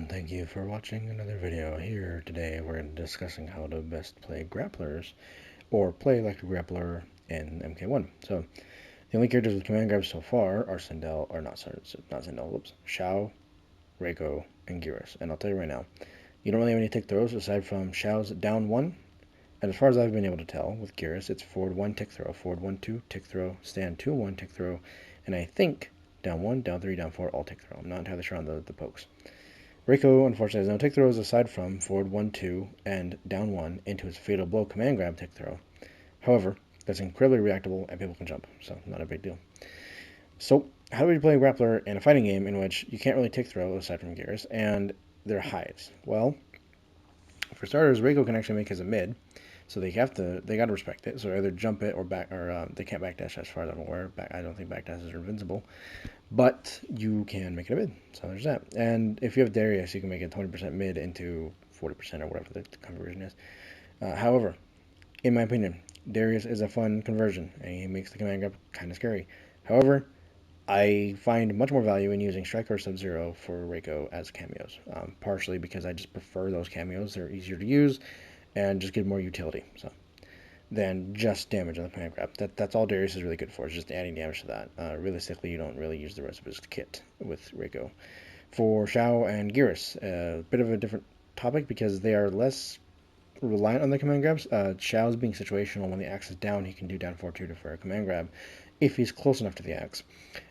and thank you for watching another video. Here today we're discussing how to best play grapplers, or play like a grappler in MK1. So the only characters with command grabs so far are Xiao, Reiko, and Geras. And I'll tell you right now, you don't really have any tick throws aside from Xiao's down 1. And as far as I've been able to tell with Geras, it's forward 1 tick throw, forward 1 2 tick throw, stand 2 1 tick throw, and I think down 1, down 3, down 4 all tick throw. I'm not entirely sure on the pokes. Reiko, unfortunately, has no tick throws aside from forward 1, 2, and down 1 into his fatal blow command grab tick throw. However, that's incredibly reactable and people can jump, so not a big deal. So, how do we play a grappler in a fighting game in which you can't really tick throw aside from Geras, and they're highs? Well, for starters, Reiko can actually make his a mid, so they gotta respect it. So either jump it or they can't backdash as far as I'm aware. I don't think backdashes are invincible. But you can make it a mid, so there's that. And if you have Darius, you can make it 20% mid into 40% or whatever the conversion is. However, in my opinion, Darius is a fun conversion, and he makes the command grab kind of scary. However, I find much more value in using Striker or Sub-Zero for Reiko as cameos, partially because I just prefer those cameos. They're easier to use and just give more utility. So than just damage on the command grab. That's all Darius is really good for, is just adding damage to that. Realistically, you don't really use the rest of his kit with Reiko. For Xiao and Geras, a bit of a different topic because they are less reliant on the command grabs. Xiao's being situational. When the axe is down, he can do down 4-2 for a command grab if he's close enough to the axe.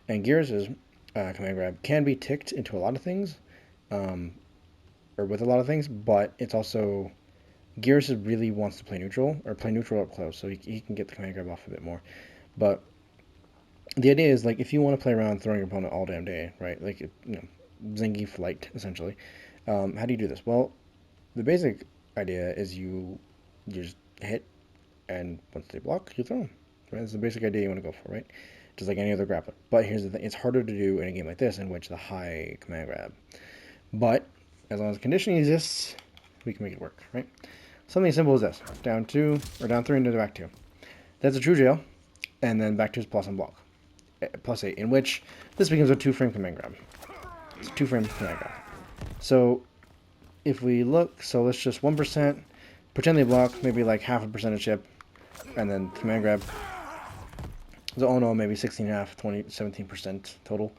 And Geras' command grab can be ticked into a lot of things, or with a lot of things, but it's also... Geras really wants to play neutral, or play neutral up close, so he can get the command grab off a bit more. But the idea is, like, if you want to play around throwing your opponent all damn day, right? Like, Zangief light, essentially. How do you do this? Well, the basic idea is you just hit, and once they block, you throw them. Right? That's the basic idea you want to go for, right? Just like any other grappler. But here's the thing. It's harder to do in a game like this, in which the high command grab. But, as long as conditioning exists, we can make it work, right? Something as simple as this. Down 2, or down 3 into the back 2. That's a true jail, and then back 2 is plus and block. Plus 8, in which this becomes a 2-frame command grab. It's a 2-frame command grab. So, if we look, so let's just 1%, pretend they block, maybe like half a percentage chip, and then command grab. So, oh no, maybe 16.5, 20, 17% total.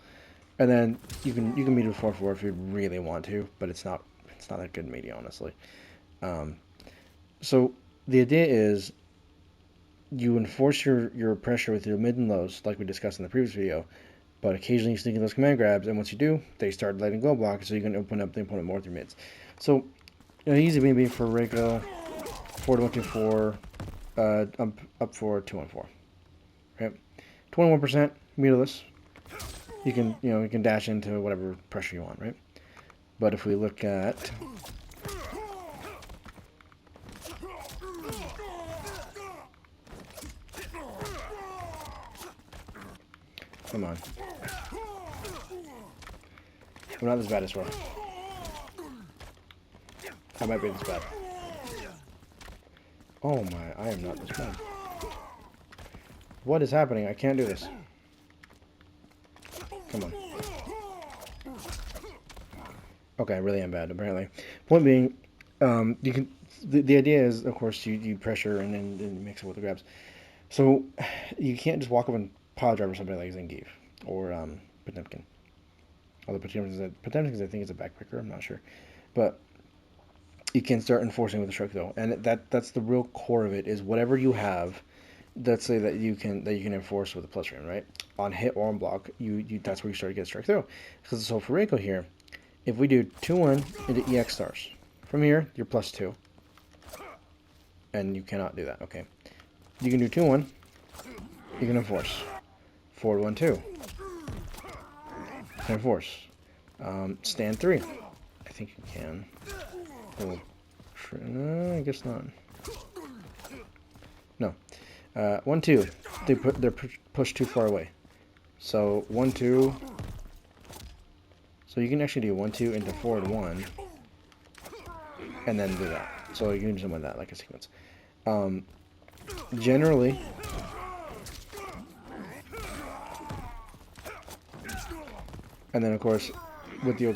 And then you can meet it with 4-4 if you really want to, but it's not that good meaty, honestly. So the idea is you enforce your pressure with your mid and lows, like we discussed in the previous video, but occasionally you sneak in those command grabs, and once you do, they start letting go block, so you can open up the opponent more with your mids. So, easy maybe for Reiko, 4-1-2-4, up for 2-1-4. Right? 21% meterless. You can dash into whatever pressure you want, right? But if we look at... Come on. We're not this bad as well. I might be this bad. Oh my, I am not this bad. What is happening? I can't do this. Come on. Okay, I really am bad, apparently. Point being, you can... The idea is, of course, you pressure and then you mix it with the grabs. So, you can't just walk up and pile driver somebody like Zangief or Potemkin. Although Potemkin I think is a backpicker, I'm not sure. But you can start enforcing with the strike though, and that's the real core of it. Is whatever you have, let's say that you can enforce with a plus frame, right? On hit or on block, that's where you start to get strike through. So for Reiko here, if we do 2-1 into EX stars, from here you're plus 2, and you cannot do that. Okay, you can do 2-1. You can enforce. 4-1-2. Enforce. Stand 3. I think you can. Oh, no, I guess not. No. 1-2. They're pushed too far away. So 1-2. So you can actually do 1-2 into forward 1, and then do that. So you can do something like that, like a sequence. Generally. And then, of course, with the...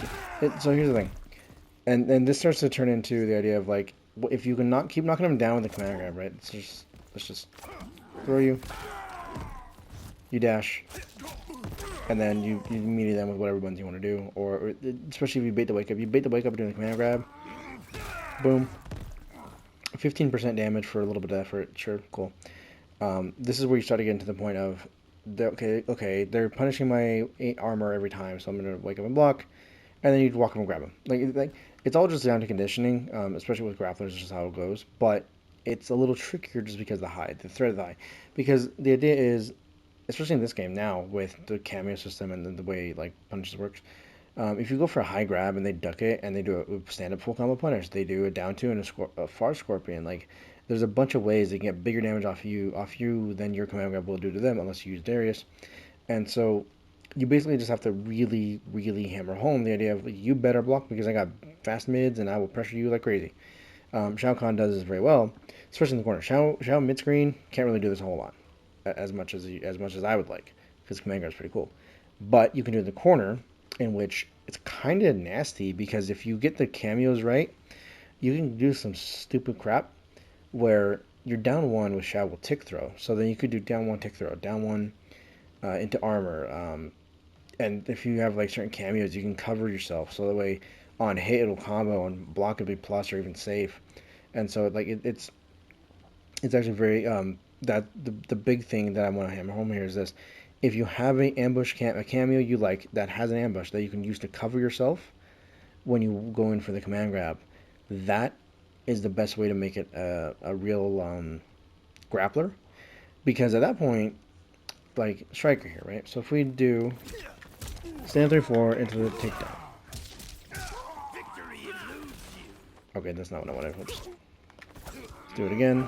so here's the thing. And this starts to turn into the idea of like, if you can not keep knocking them down with the command grab, right? Let's just throw you, you dash, and then you melee them with whatever buttons you want to do, or especially if you bait the wake up. You bait the wake up doing the command grab, boom, 15% damage for a little bit of effort. Sure, cool. This is where you start to get into the point of, okay, they're punishing my armor every time, so I'm gonna wake up and block, and then you walk up and grab them. Like it's all just down to conditioning, especially with grapplers, is just how it goes. But it's a little trickier just because of the high, the threat of the high, because the idea is, especially in this game now with the cameo system and the way like punishes works. If you go for a high grab and they duck it and they do a stand-up full combo punish, they do a down two and a far scorpion. Like there's a bunch of ways they can get bigger damage off you than your command grab will do to them unless you use Darius. And so you basically just have to really, really hammer home the idea of you better block because I got fast mids and I will pressure you like crazy. Shao Kahn does this very well, especially in the corner. Shao mid screen can't really do this a whole lot, as much as I would like, because command grab is pretty cool. But you can do it in the corner, in which it's kind of nasty because if you get the cameos right, you can do some stupid crap where you're down one with Shao will tick throw. So then you could do down one tick throw, down one into armor. And if you have like certain cameos, you can cover yourself. So that way on hit it'll combo, and block it'll be plus or even safe. And so like it's actually very that the big thing that I want to hammer home here is this: if you have a cameo you like that has an ambush that you can use to cover yourself when you go in for the command grab, that is the best way to make it a real grappler. Because at that point, like striker here, right? So if we do stand 3-4 into the takedown. Okay, that's not what I wanted. Let's do it again.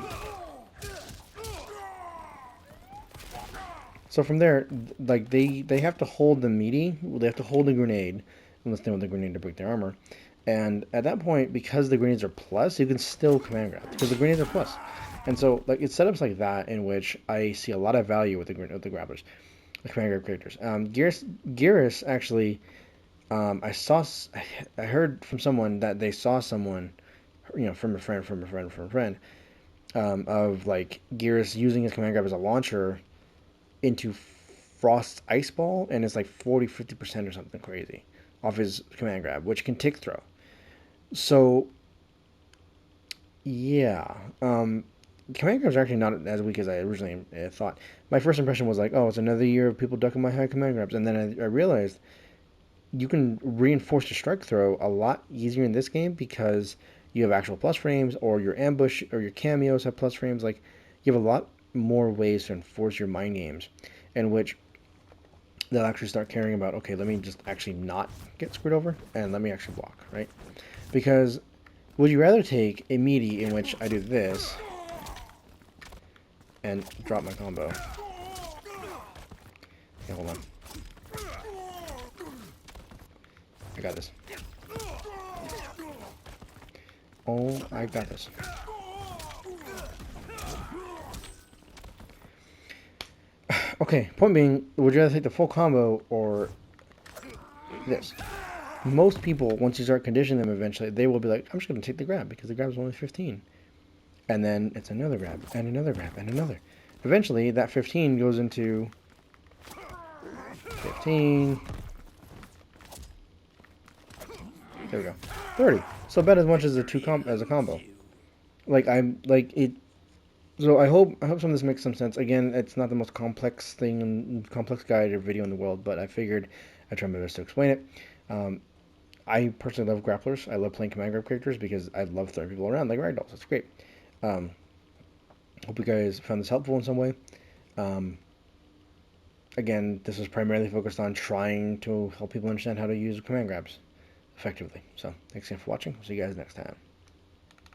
So from there, like they have to hold the meaty, they have to hold the grenade, unless they want the grenade to break their armor. And at that point, because the grenades are plus, you can still command grab because the grenades are plus. And so like it's setups like that in which I see a lot of value with the grapplers, the command grab characters. Geras actually, I heard from someone that they saw someone, from a friend, of like Geras using his command grab as a launcher into Frost's Ice Ball, and it's like 40-50% or something crazy off his command grab, which can tick throw. So, yeah. Command grabs are actually not as weak as I originally thought. My first impression was like, oh, it's another year of people ducking my high command grabs. And then I realized you can reinforce your strike throw a lot easier in this game because you have actual plus frames, or your ambush or your cameos have plus frames. Like, you have a lot more ways to enforce your mind games, in which they'll actually start caring about, okay, let me just actually not get screwed over and let me actually block, right? Because would you rather take a meaty in which I do this and drop my combo? Okay, hold on. I got this. Oh, I got this. Okay, point being, would you rather take the full combo or this? Most people, once you start conditioning them eventually, they will be like, I'm just going to take the grab because the grab is only 15. And then it's another grab, and another grab, and another. Eventually, that 15 goes into 15. There we go. 30. So about as much as a combo. Like I'm like it. So I hope some of this makes some sense. Again, it's not the most complex thing and complex guide or video in the world, but I figured I'd try my best to explain it. I personally love grapplers. I love playing command grab characters because I love throwing people around like ragdolls. It's great. Hope you guys found this helpful in some way. Again, this was primarily focused on trying to help people understand how to use command grabs effectively. So thanks again for watching. See you guys next time.